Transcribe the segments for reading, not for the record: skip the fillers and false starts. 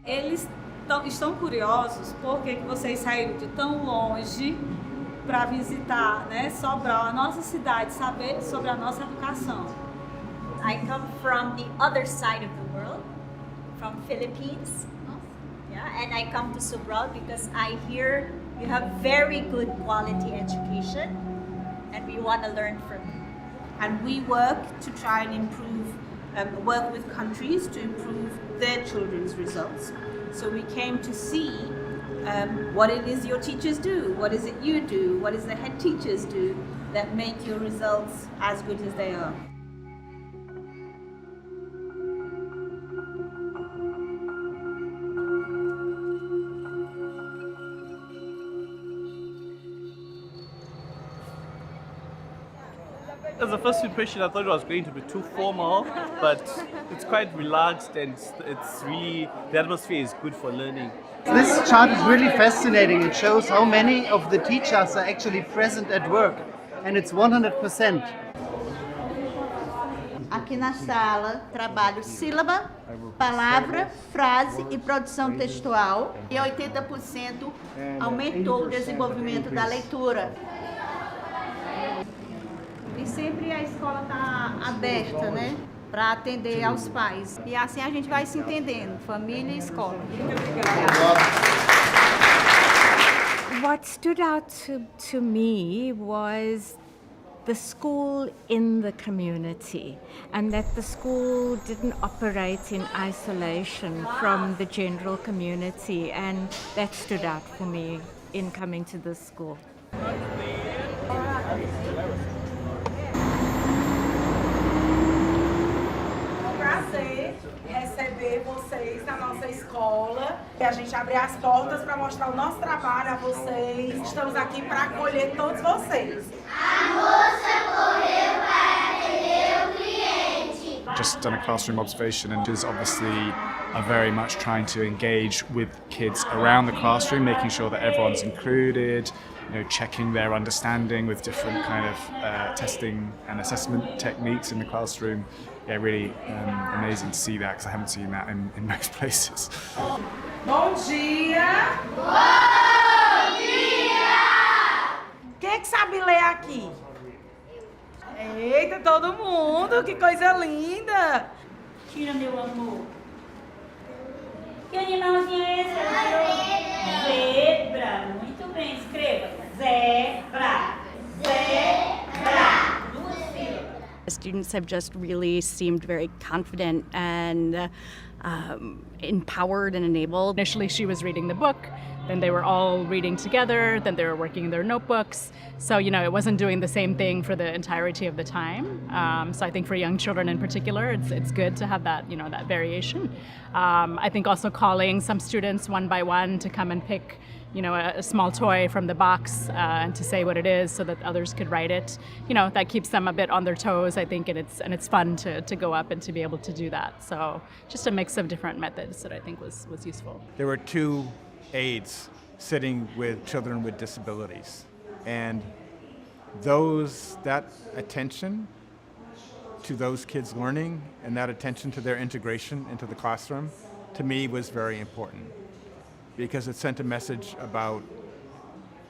Eles estão curiosos por que vocês saíram de tão longe para visitar, né, Sobral, a nossa cidade, saber sobre a nossa educação. I come from the other side of the world, from Philippines. Yeah, and I come to Sobral because I hear you have very good quality education and we want to learn from you. And we work to try and improve, work with countries to improve their children's results. So we came to see what it is your teachers do, what is it you do, what is the head teachers do that make your results as good as they are. As a first impression, I thought it was going to be too formal, but it's quite relaxed and it's really, the atmosphere is good for learning. This chart is really fascinating. It shows how many of the teachers are actually present at work, and it's 100%. Aqui na sala, trabalho sílaba, palavra, frase e produção textual. E 80% aumentou o desenvolvimento da leitura. E sempre a escola está aberta, né, para atender aos pais. E assim a gente vai se entendendo, família e escola. What stood out to me was the school in the community, and that the school didn't operate in isolation from the general community, and that stood out for me in coming to this school. Receber vocês na nossa escola. A gente abre as portas para mostrar o nosso trabalho a vocês. Estamos aqui para acolher todos vocês. A moça correu para atender o cliente. Just done a classroom observation, and is obviously are very much trying to engage with kids around the classroom, making sure that everyone's included, checking their understanding with different kind of testing and assessment techniques in the classroom. Yeah, really amazing to see that, because I haven't seen that in most places. Bom dia! Bom dia! Quem é que sabe ler aqui? Eita, todo mundo! Que coisa linda! Tira, meu amor. Que animalzinho é esse? Zebra. Muito bem, escreva. Zebra. Zebra. Students have just really seemed very confident and empowered and enabled. Initially she was reading the book, then they were all reading together, then they were working in their notebooks. So, it wasn't doing the same thing for the entirety of the time. So I think for young children in particular, it's good to have that, that variation. I think also calling some students one by one to come and pick a small toy from the box and to say what it is so that others could write it. That keeps them a bit on their toes, I think, and it's fun to go up and to be able to do that. So just a mix of different methods that I think was useful. There were 2 aides sitting with children with disabilities, and that attention to those kids learning and that attention to their integration into the classroom, to me, was very important, because it sent a message about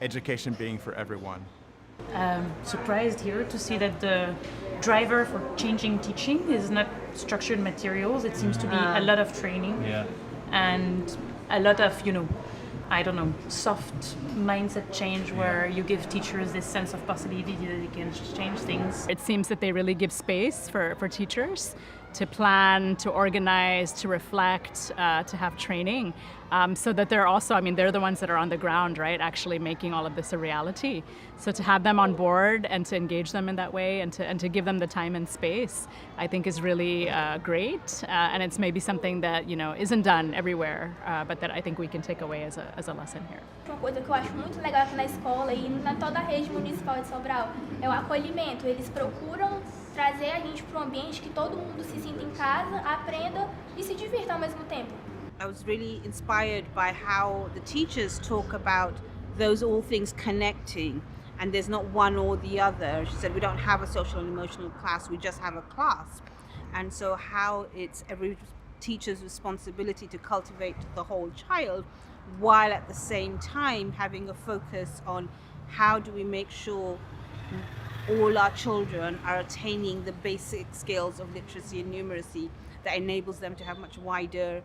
education being for everyone. Surprised here to see that the driver for changing teaching is not structured materials. It seems to be a lot of training and a lot of, soft mindset change where you give teachers this sense of possibility that they can change things. It seems that they really give space for teachers to plan, to organize, to reflect, to have training, so that they're also, they're the ones that are on the ground, right, actually making all of this a reality. So to have them on board and to engage them in that way and to give them the time and space, I think is really great. And it's maybe something that, isn't done everywhere, but that I think we can take away as a lesson here. Uma coisa que eu acho muito legal aqui na escola e na toda a rede municipal de Sobral é o acolhimento. Eles procuram trazer a gente para um ambiente que todo mundo se sinta em casa, aprenda e se divirta ao mesmo tempo. I was really inspired by how the teachers talk about those all things connecting, and there's not one or the other. She said we don't have a social and emotional class, we just have a class. And so how it's teacher's responsibility to cultivate the whole child, while at the same time having a focus on how do we make sure all our children are attaining the basic skills of literacy and numeracy that enables them to have much wider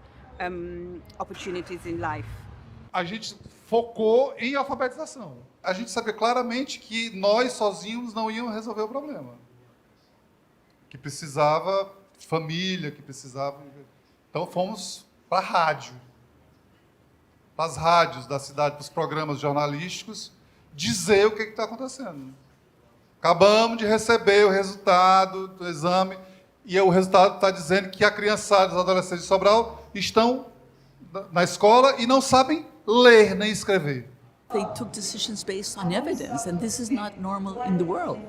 opportunities in life. A gente focou em alfabetização. A gente sabia claramente que nós sozinhos não íamos resolver o problema. Que precisava de família, que precisava... Então fomos para a rádio, para as rádios da cidade, para os programas jornalísticos, dizer o que está acontecendo. Acabamos de receber o resultado do exame e o resultado está dizendo que a criançada, os adolescentes de Sobral estão na escola e não sabem ler nem escrever. They took decisions based on evidence, and this is not normal in the world.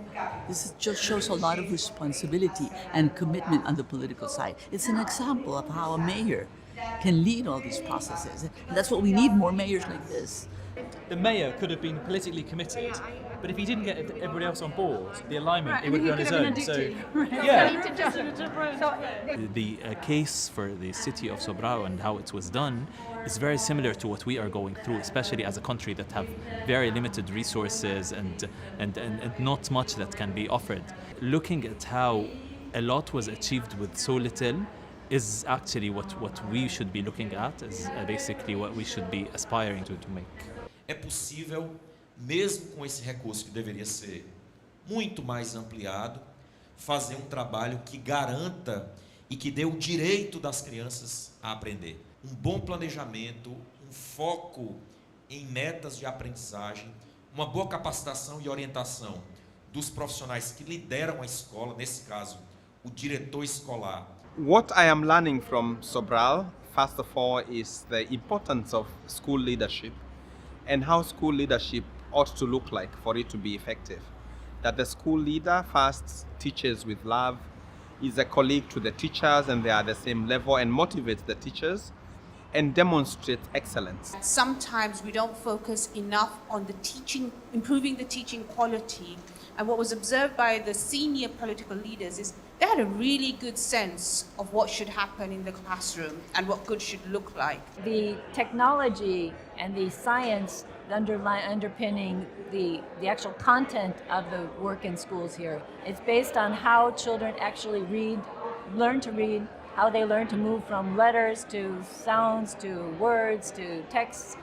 Just shows a lot of responsibility and commitment on the political side. It's an example of how a mayor can lead all these processes. And that's what we need, more mayors like this. The mayor could have been politically committed, but if he didn't get everybody else on board, the alignment, it would be on his own. So, yeah. The case for the city of Sobral and how it was done is very similar to what we are going through, especially as a country that have very limited resources and not much that can be offered. Looking at how a lot was achieved with so little is actually what we should be looking at, is basically what we should be aspiring to make. É possível, mesmo com esse recurso que deveria ser muito mais ampliado, fazer um trabalho que garanta e que dê o direito das crianças a aprender. Um bom planejamento, um foco em metas de aprendizagem, uma boa capacitação e orientação dos profissionais que lideram a escola, nesse caso, o diretor escolar. What I am learning from Sobral, first of all, is the importance of school leadership and how school leadership ought to look like for it to be effective. That the school leader first teaches with love, is a colleague to the teachers and they are the same level, and motivates the teachers and demonstrates excellence. Sometimes we don't focus enough on the teaching, improving the teaching quality. And what was observed by the senior political leaders is they had a really good sense of what should happen in the classroom and what good should look like. The technology and the science underpinning the actual content of the work in schools here, it's based on how children actually learn to read, how they learn to move from letters to sounds to words to texts.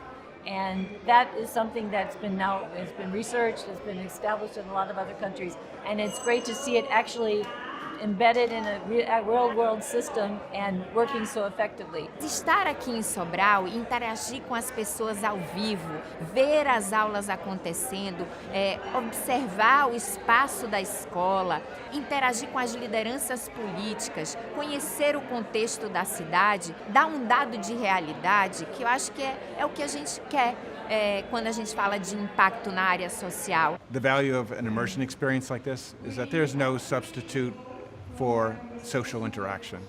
And that is something that's been researched, has been established in a lot of other countries, and it's great to see it actually embedded in a real world system and working so effectively. Estar aqui em Sobral, interagir com as pessoas ao vivo, ver as aulas acontecendo, observar o espaço da escola, interagir com as lideranças políticas, conhecer o contexto da cidade, dá um dado de realidade que eu acho que é o que a gente quer quando a gente fala de impacto na área social. The value of an immersion experience like this is that there's no substitute for social interaction.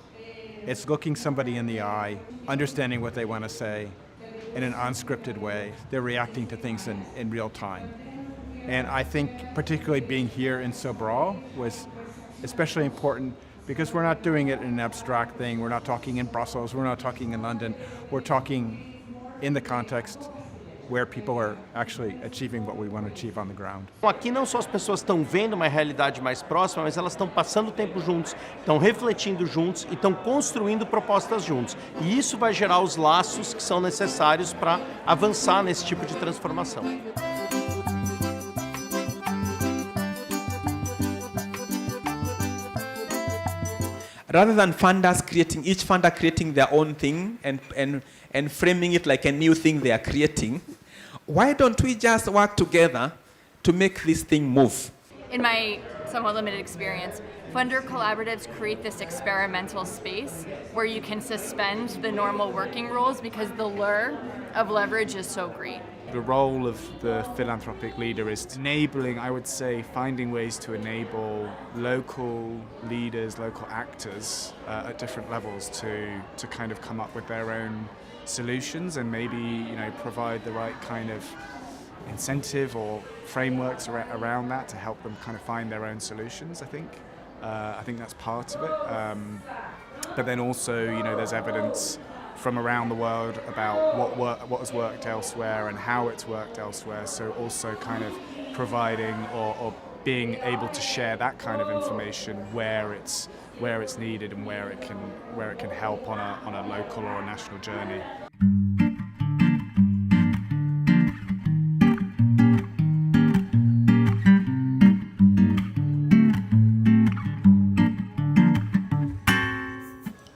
It's looking somebody in the eye, understanding what they want to say in an unscripted way. They're reacting to things in real time. And I think particularly being here in Sobral was especially important because we're not doing it in an abstract thing. We're not talking in Brussels, we're not talking in London. We're talking in the context where people are actually achieving what we want to achieve on the ground. Aqui não só as pessoas estão vendo uma realidade mais próxima, mas elas estão passando tempo juntos, estão refletindo juntos e estão construindo propostas juntos. E isso vai gerar os laços que são necessários para avançar nesse tipo de transformação. Rather than funders each funder creating their own thing and framing it like a new thing they are creating, why don't we just work together to make this thing move? In my somewhat limited experience, funder collaboratives create this experimental space where you can suspend the normal working rules because the lure of leverage is so great. The role of the philanthropic leader is enabling, I would say, finding ways to enable local leaders, local actors at different levels to kind of come up with their own solutions and maybe, provide the right kind of incentive or frameworks around that to help them kind of find their own solutions, I think. I think that's part of it. but then also, you know, there's evidence from around the world about what has worked elsewhere and how it's worked elsewhere. So also kind of providing or being able to share that kind of information where it's needed and where it can help on a local or a national journey.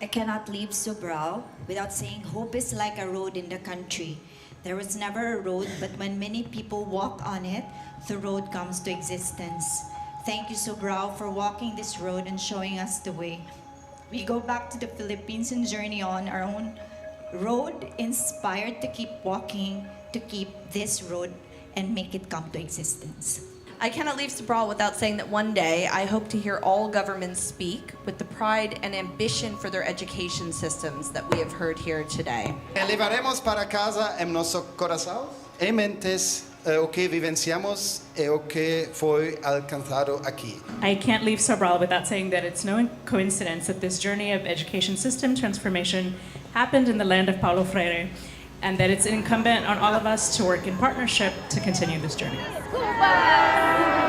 I cannot leave Sobral without saying hope is like a road in the country. There was never a road, but when many people walk on it, the road comes to existence. Thank you, Sobral, for walking this road and showing us the way. We go back to the Philippines and journey on our own road, inspired to keep walking, to keep this road and make it come to existence. I cannot leave Sobral without saying that one day I hope to hear all governments speak with the pride and ambition for their education systems that we have heard here today. Levaremos para casa em nosso coração em mentes o que vivenciamos e o que foi alcançado aqui. I can't leave Sobral without saying that it's no coincidence that this journey of education system transformation happened in the land of Paulo Freire, and that it's incumbent on all of us to work in partnership to continue this journey. Cuba!